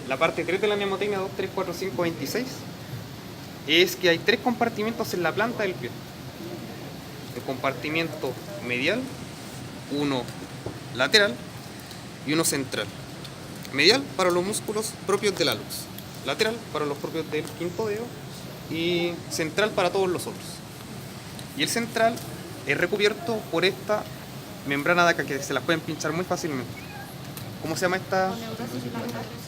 la parte 3 de la mnemotecnia 2, 3, 4, 5, 26 es que hay 3 compartimientos en la planta del pie. El compartimiento medial, uno lateral y uno central. Medial para los músculos propios del hallux, lateral para los propios del quinto dedo y central para todos los otros. Y el central es recubierto por esta membrana de acá que se las pueden pinchar muy fácilmente. ¿Cómo se llama esta?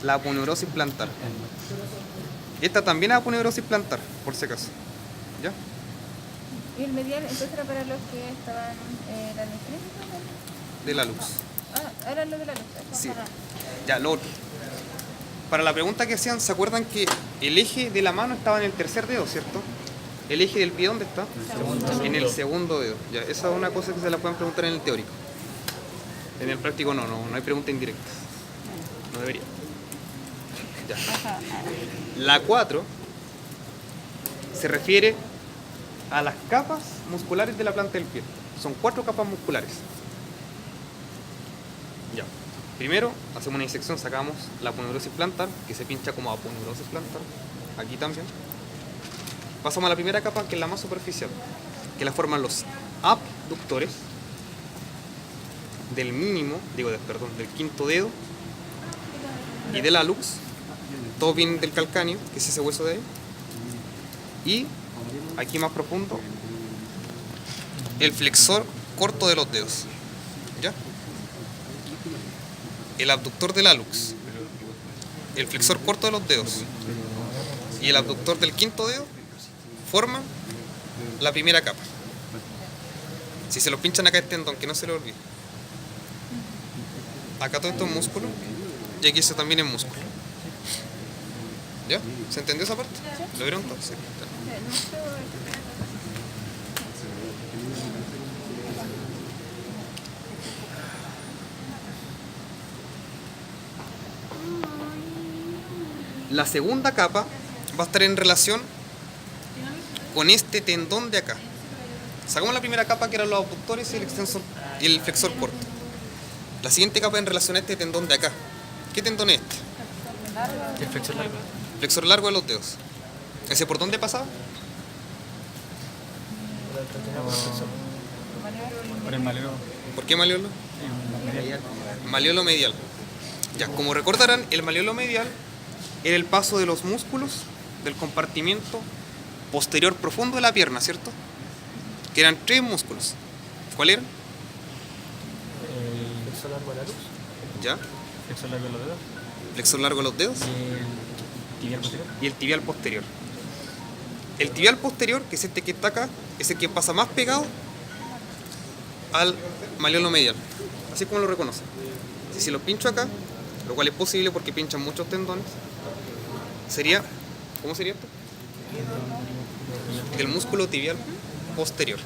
La aponeurosis plantar. Esta también es aponeurosis plantar, por si acaso. ¿Ya? ¿Y el medial entonces era para los que estaban la nefrítica? De la luz. Ah, era lo de la luz. Sí. Ya, lo otro. Para la pregunta que hacían, ¿se acuerdan que el eje de la mano estaba en el tercer dedo, cierto? ¿El eje del pie dónde está? En el segundo dedo. Ya, esa es una cosa que se la pueden preguntar en el teórico. En el práctico no hay preguntas indirectas. No debería. Ya. La 4 se refiere a las capas musculares de la planta del pie. Son 4 capas musculares. Ya. Primero, hacemos una disección, sacamos la aponeurosis plantar, que se pincha como aponeurosis plantar. Aquí también. Pasamos a la primera capa, que es la más superficial, que la forman los abductores del del quinto dedo y del hallux. Todo viene del calcáneo, que es ese hueso de ahí. Y aquí más profundo, el flexor corto de los dedos. ¿Ya? El abductor del hallux, el flexor corto de los dedos y el abductor del quinto dedo forman la primera capa. Si se lo pinchan acá el tendón, que no se lo olvide. Acá todo esto es músculo y aquí eso también es músculo. ¿Ya? ¿Se entendió esa parte? ¿Lo vieron todo? Sí. La segunda capa va a estar en relación con este tendón de acá. Sacamos la primera capa, que eran los abductores y el extensor y el flexor corto. La siguiente capa en relación a este tendón de acá. ¿Qué tendón es este? El flexor largo. Flexor largo de los dedos. ¿Ese por dónde pasaba? Por el maleo. ¿Por qué maleolo? Medial. Maleolo medial. Ya, como recordarán, el maleolo medial era el paso de los músculos del compartimiento posterior profundo de la pierna, ¿cierto? Que eran 3 músculos. ¿Cuál eran? El flexor largo de la luz. ¿Ya? Flexor largo de los dedos. Flexor largo de los dedos. Y el tibial posterior. Y el tibial posterior. El tibial posterior, que es este que está acá, es el que pasa más pegado al maleolo medial. Así como lo reconocen. Si lo pincho acá, lo cual es posible porque pinchan muchos tendones, sería, ¿cómo sería esto? El músculo tibial posterior.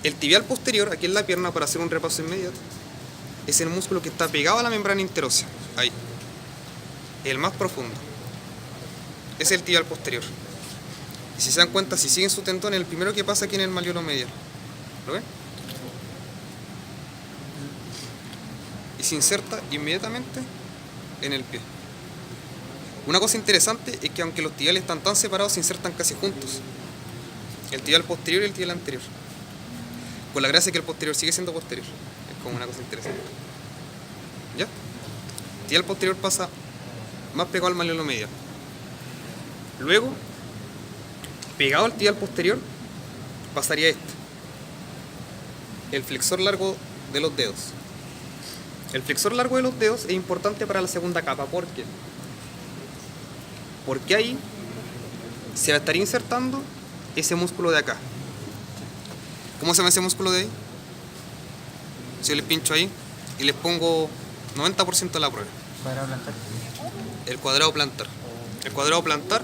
El tibial posterior, aquí en la pierna, para hacer un repaso inmediato, es el músculo que está pegado a la membrana interósea. Ahí. El más profundo. Es el tibial posterior. Y si se dan cuenta, si siguen su tendón, es el primero que pasa aquí en el maleolo medial. ¿Lo ven? Y se inserta inmediatamente en el pie. Una cosa interesante es que aunque los tibiales están tan separados, se insertan casi juntos. El tibial posterior y el tibial anterior. Con la gracia que el posterior sigue siendo posterior. Es como una cosa interesante. ¿Ya? El tibial posterior pasa más pegado al maleolo medial. Luego, pegado al tibial posterior, pasaría este. El flexor largo de los dedos. El flexor largo de los dedos es importante para la segunda capa. ¿Por qué? Porque ahí se va a estar insertando ese músculo de acá. ¿Cómo se llama ese músculo de ahí? Si yo les pincho ahí y les pongo 90% de la prueba. Cuadrado plantar. El cuadrado plantar. El cuadrado plantar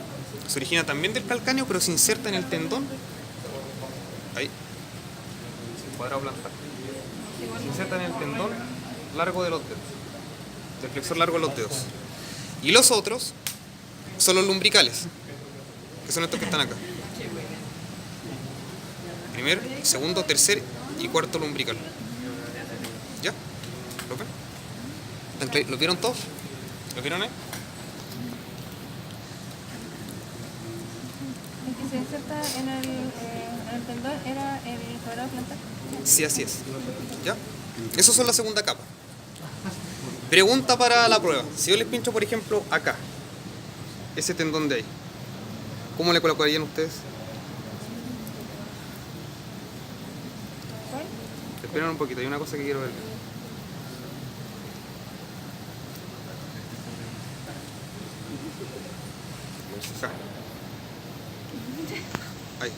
se origina también del calcáneo, pero se inserta en el tendón. Ahí. El cuadrado plantar. Se inserta en el tendón largo de los dedos. Del flexor largo de los dedos. Y los otros son los lumbricales, que son estos que están acá. Primer, segundo, tercer y cuarto lumbrical. ¿Ya? ¿Lo ven? ¿Lo vieron todos? ¿Lo vieron ahí? El que se inserta en el tendón era el cuadrado plantar. Sí, así es. ¿Ya? Eso son la segunda capa. Pregunta para la prueba. Si yo les pincho, por ejemplo, acá, ese tendón de ahí, ¿cómo le colocarían ustedes? ¿Cuál? Esperen un poquito, hay una cosa que quiero ver. Acá. Ahí.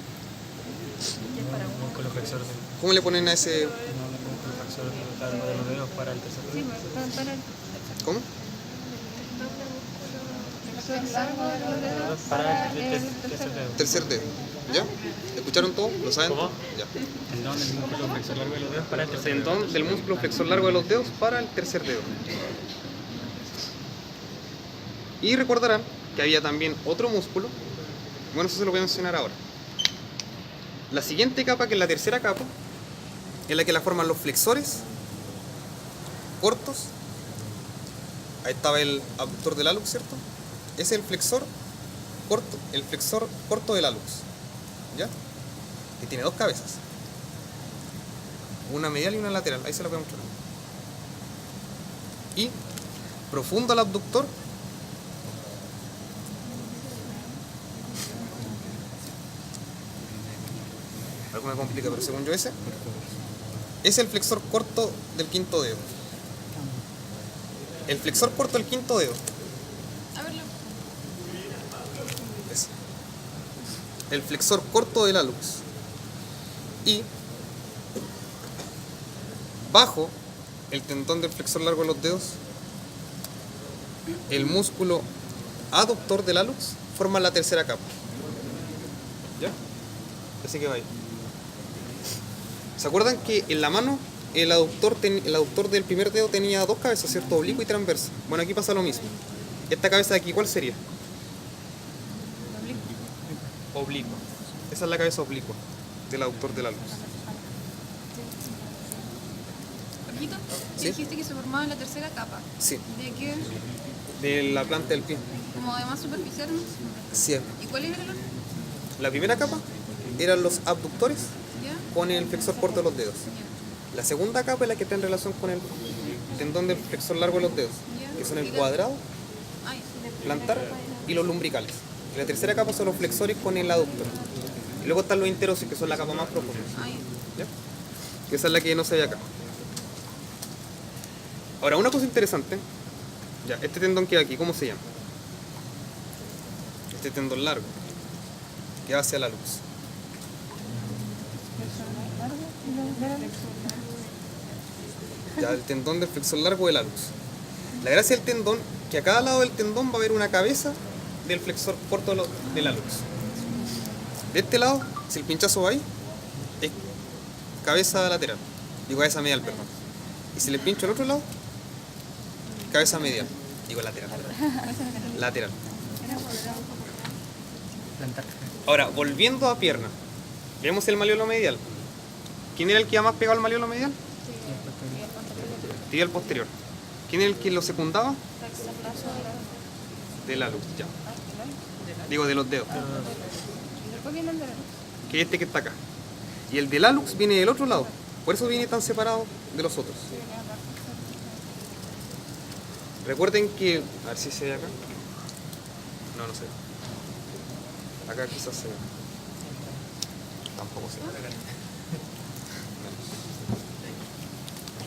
Músculo flexor del, ¿Cómo le ponen a ese? músculo flexor largo de los dedos para el tercer Sí, dedo. para el ¿Cómo? flexor largo de los dedos Para el el tercer dedo. Tercer dedo. ¿Ya? ¿Escucharon todo? ¿Lo saben? ¿Cómo? Ya. Tendón del músculo flexor largo de los dedos para el tercer dedo. Tendón del músculo flexor largo de los dedos para el tercer dedo. Y recordarán que había también otro músculo. Bueno, eso se lo voy a mencionar ahora. La siguiente capa, que es la tercera capa, es la que la forman los flexores cortos. Ahí estaba el abductor del hallux, ¿cierto? Es el flexor corto del hallux, ¿ya? Que tiene dos cabezas, una medial y una lateral. Ahí se lo voy a mostrar. Y profundo al abductor, algo me complica, pero según yo ese es el flexor corto del quinto dedo. El flexor corto del quinto dedo. Ese. El flexor corto del hallux. Y bajo el tendón del flexor largo de los dedos, el músculo aductor del hallux forma la tercera capa. ¿Ya? Así que va ahí. ¿Se acuerdan que en la mano el aductor del primer dedo tenía dos cabezas, ¿cierto? Oblicua y transversa. Bueno, aquí pasa lo mismo. Esta cabeza de aquí, ¿cuál sería? Oblicua. Esa es la cabeza oblicua del aductor del hallux. Ojito, ¿Sí? dijiste que se formaba en la tercera capa. Sí, ¿De qué? de la planta del pie. Como de más superficial. Sí. ¿Y cuál era el otro? La primera capa eran los abductores ¿Ya? con el flexor corto de los dedos. Ya. La segunda capa es la que está en relación con el tendón del flexor largo de los dedos, que son el cuadrado, Ay, plantar y los lumbricales. Y la tercera capa son los flexores con el aductor. Y luego están los interosis, que son la capa más profunda. ay. ¿Ya? Que esa es la que no se ve acá. Ahora, una cosa interesante. Ya, este tendón que hay aquí, ¿cómo se llama? Este tendón largo, que va hacia la luz. Ya, el tendón del flexor largo de la luz. La gracia del tendón, que a cada lado del tendón va a haber una cabeza del flexor corto de la luz. De este lado, si el pinchazo va ahí, es cabeza lateral. Digo, cabeza medial, perdón. Y si le pincho al otro lado, cabeza medial. Digo, lateral. Lateral. Plantar. Ahora, volviendo a pierna. Vemos el malleolo medial. ¿Quién era el que iba más pegado al malleolo medial? Tibial posterior. ¿Quién era el que lo secundaba? De la luz, ya. Digo, de los dedos. Después viene el de la luz. Que es este que está acá. Y el del hallux viene del otro lado. Por eso viene tan separado de los otros. Recuerden que... A ver si se ve acá. No, no se ve. Acá quizás se ve. Tampoco se ve.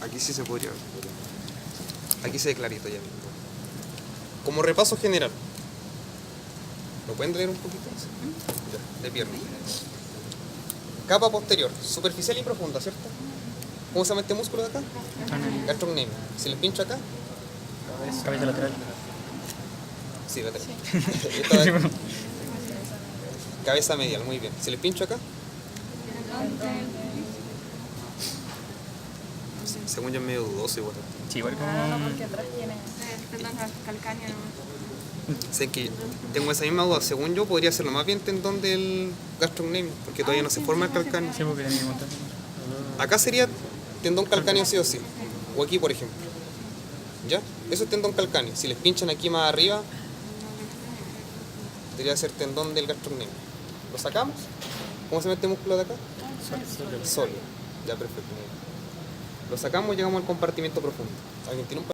Aquí sí se podría ver. Aquí se ve clarito ya. Como repaso general. ¿Lo pueden leer un poquito? Ya, de pierna. Capa posterior, superficial y profunda, ¿cierto? ¿Cómo se llama este músculo de acá? Gastrocnemio. Si les pincho acá, Cabeza lateral. sí, lateral. Esta es cabeza medial, muy bien. Si les pincho acá, según yo es medio dudoso igual. Sí, igual No, porque atrás tiene. El tendón calcáneo. Sé que tengo esa misma duda. Según yo, podría serlo más bien tendón del gastrocnemio, porque todavía no se forma el calcáneo. sí, porque tenía que montar. Acá sería tendón calcáneo sí o sí. O aquí, por ejemplo. ¿Ya? Eso es tendón calcáneo. Si les pinchan aquí más arriba, debería ser tendón del gastrocnemio. ¿Lo sacamos? ¿Cómo se llama este músculo de acá? Sólido. Ya, perfecto. Lo sacamos y llegamos al compartimiento profundo. ¿Alguien tiene un